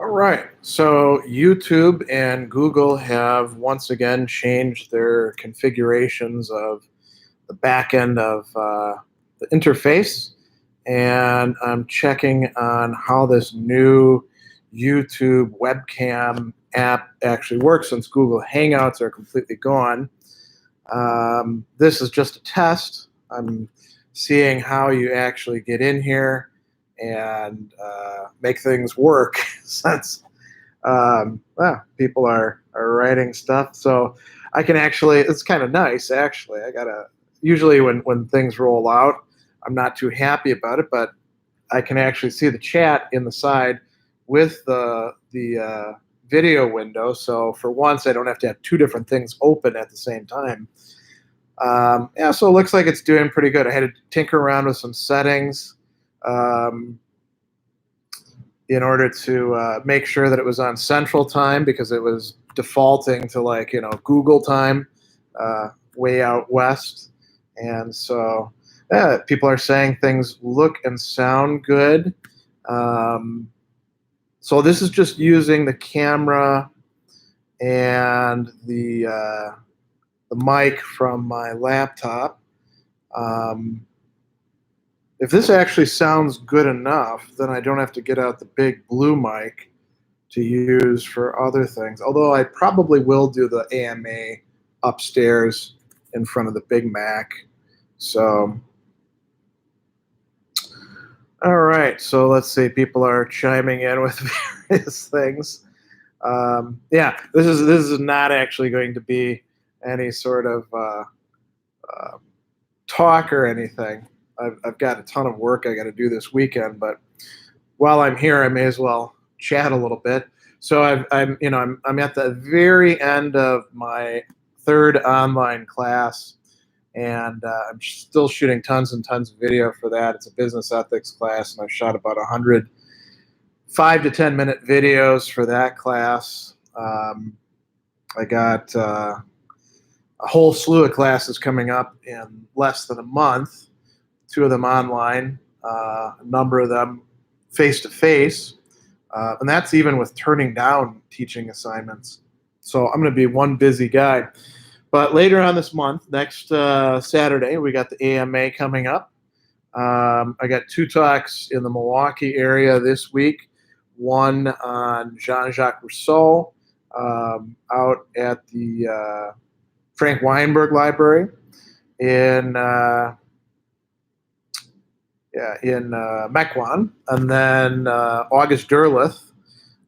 All right. So YouTube and Google have once again changed their configurations of the back end of the interface. And I'm checking on how this new YouTube webcam app actually works since Google Hangouts are completely gone. This is just a test. I'm seeing how you actually get in here and make things work since people are writing stuff. So I can actually, it's kind of nice actually. Usually when things roll out, I'm not too happy about it, but I can actually see the chat in the side with the video window. So for once, I don't have to have two different things open at the same time. Yeah, so it looks like it's doing pretty good. I had to tinker around with some settings in order to make sure that it was on Central Time because it was defaulting to Google time way out west. And so people are saying things look and sound good. So this is just using the camera and the mic from my laptop. If this actually sounds good enough, then I don't have to get out the big blue mic to use for other things. Although I probably will do the AMA upstairs in front of the Big Mac. So, all right. So let's see. People are chiming in with various things. Yeah, this is not actually going to be any sort of talk or anything. I've got a ton of work I got to do this weekend, but while I'm here, I may as well chat a little bit. So I'm at the very end of my third online class, and I'm still shooting tons and tons of video for that. It's a business ethics class, and I've shot about 100 5 to 10 minute videos for that class. I got a whole slew of classes coming up in less than a month. 2 of them online, a number of them face-to-face, and that's even with turning down teaching assignments. So I'm going to be one busy guy. But later on this month, next Saturday, we got the AMA coming up. I got 2 talks in the Milwaukee area this week, one on Jean-Jacques Rousseau out at the Frank Weinberg Library in Mequon, and then August Derleth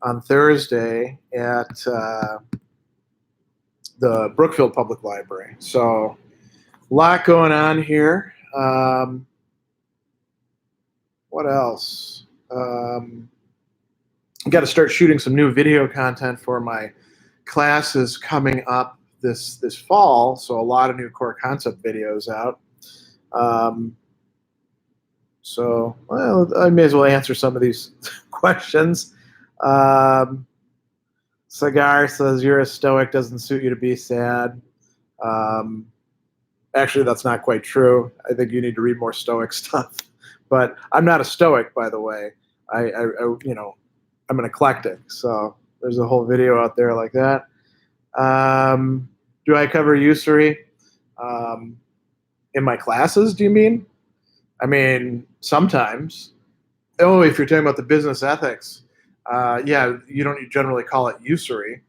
on Thursday at the Brookfield Public Library. So a lot going on here. What else? I've got to start shooting some new video content for my classes coming up this fall. So a lot of new core concept videos out. So, well, I may as well answer some of these questions. Cigar says, you're a stoic, doesn't suit you to be sad. Actually, that's not quite true. I think you need to read more stoic stuff. But I'm not a stoic, by the way. I'm an eclectic. So there's a whole video out there like that. Do I cover usury? In my classes, do you mean? I mean, sometimes. Oh, if you're talking about the business ethics, yeah, you don't generally call it usury.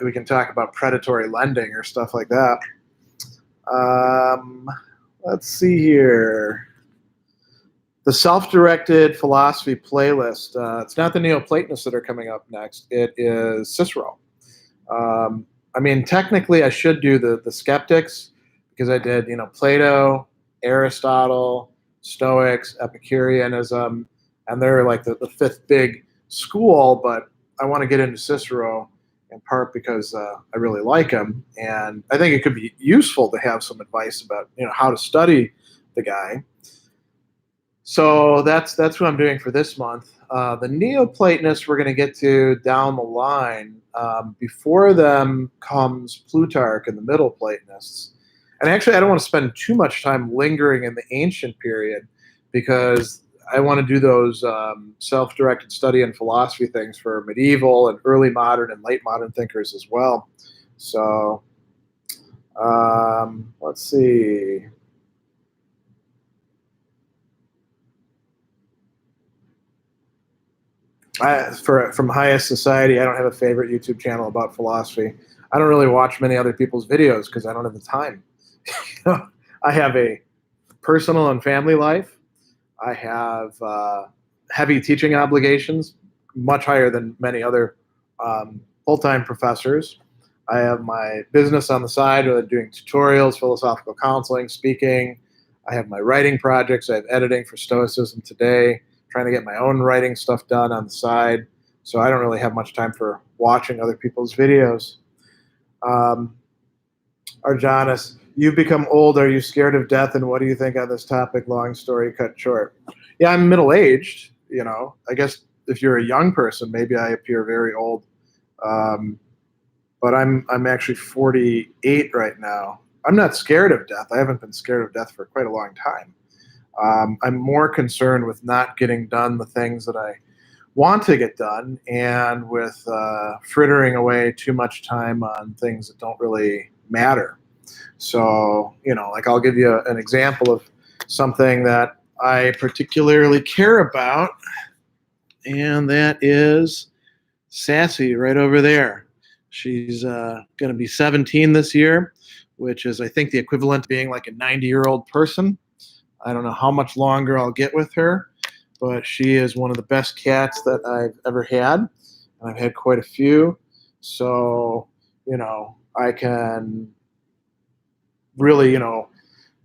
We can talk about predatory lending or stuff like that. Let's see here. The self-directed philosophy playlist. It's not the Neoplatonists that are coming up next. It is Cicero. I mean, technically, I should do the skeptics because I did, Plato, Aristotle, Stoics, Epicureanism, and they're like the 5th big school, but I want to get into Cicero in part because I really like him, and I think it could be useful to have some advice about how to study the guy. So that's what I'm doing for this month. The Neoplatonists we're going to get to down the line. Before them comes Plutarch and the Middle Platonists. And actually, I don't want to spend too much time lingering in the ancient period because I want to do those self-directed study and philosophy things for medieval and early modern and late modern thinkers as well. So let's see. From Highest Society, I don't have a favorite YouTube channel about philosophy. I don't really watch many other people's videos because I don't have the time. I have a personal and family life. I have heavy teaching obligations, much higher than many other full-time professors. I have my business on the side, doing tutorials, philosophical counseling, speaking. I have my writing projects. I have editing for Stoicism Today, trying to get my own writing stuff done on the side. So I don't really have much time for watching other people's videos. Arjanis, you've become old. Are you scared of death? And what do you think on this topic? Long story cut short. Yeah, I'm middle-aged. I guess if you're a young person, maybe I appear very old. But I'm actually 48 right now. I'm not scared of death. I haven't been scared of death for quite a long time. I'm more concerned with not getting done the things that I want to get done, and with frittering away too much time on things that don't really matter. So, like I'll give you an example of something that I particularly care about, and that is Sassy right over there. She's going to be 17 this year, which is, I think, the equivalent to being like a 90-year-old person. I don't know how much longer I'll get with her, but she is one of the best cats that I've ever had, and I've had quite a few. So, I can really,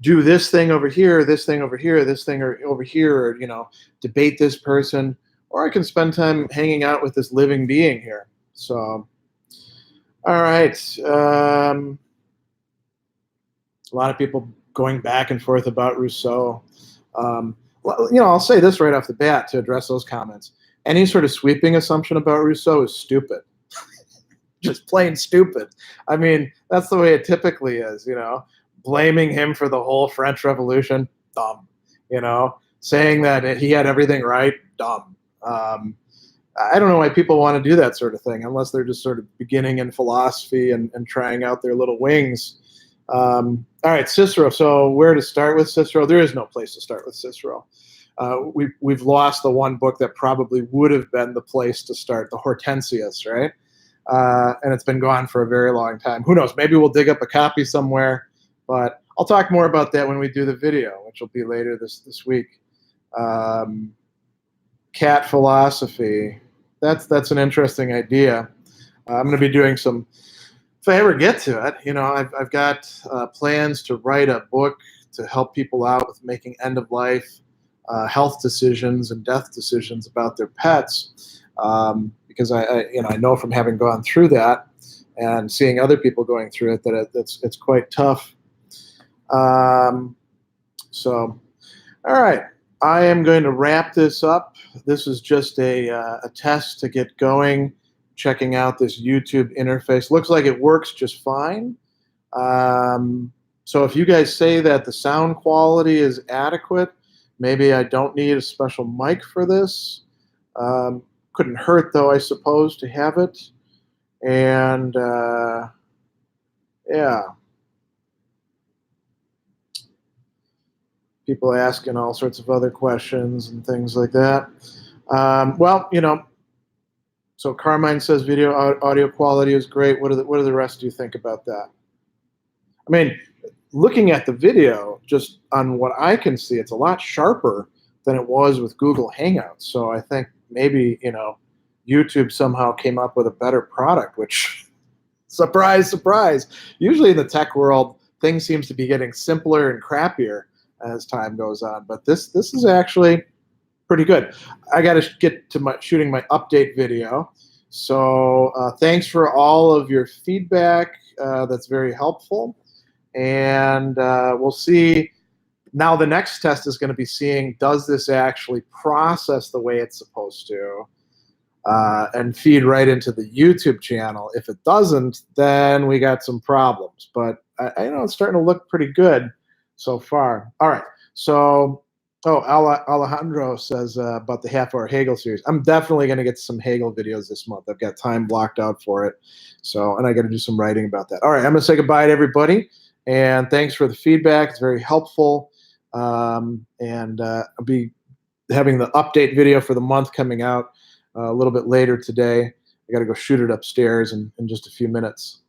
do this thing over here, this thing over here, this thing over here, or, debate this person, or I can spend time hanging out with this living being here. So, all right. A lot of people going back and forth about Rousseau. I'll say this right off the bat to address those comments. Any sort of sweeping assumption about Rousseau is stupid. Just plain stupid. I mean, that's the way it typically is, Blaming him for the whole French Revolution, dumb. Saying that he had everything right, dumb. I don't know why people want to do that sort of thing, unless they're just sort of beginning in philosophy and trying out their little wings. All right, Cicero. So where to start with Cicero? There is no place to start with Cicero. We've lost the one book that probably would have been the place to start, the Hortensius, right? And it's been gone for a very long time. Who knows? Maybe we'll dig up a copy somewhere, but I'll talk more about that when we do the video, which will be later this week. Cat philosophy. That's an interesting idea. I'm going to be doing some. If I ever get to it, I've got plans to write a book to help people out with making end-of-life health decisions and death decisions about their pets, because I know from having gone through that and seeing other people going through it that it's quite tough. So, all right, I am going to wrap this up. This is just a test to get going. Checking out this YouTube interface. Looks like it works just fine. So if you guys say that the sound quality is adequate, maybe I don't need a special mic for this. Couldn't hurt, though, I suppose, to have it. And, yeah. People asking all sorts of other questions and things like that. Well, so Carmine says video audio quality is great. What do the rest of you think about that? I mean, looking at the video, just on what I can see, it's a lot sharper than it was with Google Hangouts. So I think maybe, YouTube somehow came up with a better product, which, surprise, surprise. Usually in the tech world, things seems to be getting simpler and crappier as time goes on. But this is actually pretty good. I got to get to shooting my update video. So thanks for all of your feedback. That's very helpful. And we'll see. Now the next test is going to be seeing, does this actually process the way it's supposed to and feed right into the YouTube channel? If it doesn't, then we got some problems. But I know it's starting to look pretty good so far. All right. So Oh, Alejandro says about the half-hour Hegel series. I'm definitely going to get some Hegel videos this month. I've got time blocked out for it. So, and I got to do some writing about that. All right, I'm going to say goodbye to everybody, and thanks for the feedback. It's very helpful. And I'll be having the update video for the month coming out a little bit later today. I got to go shoot it upstairs in just a few minutes.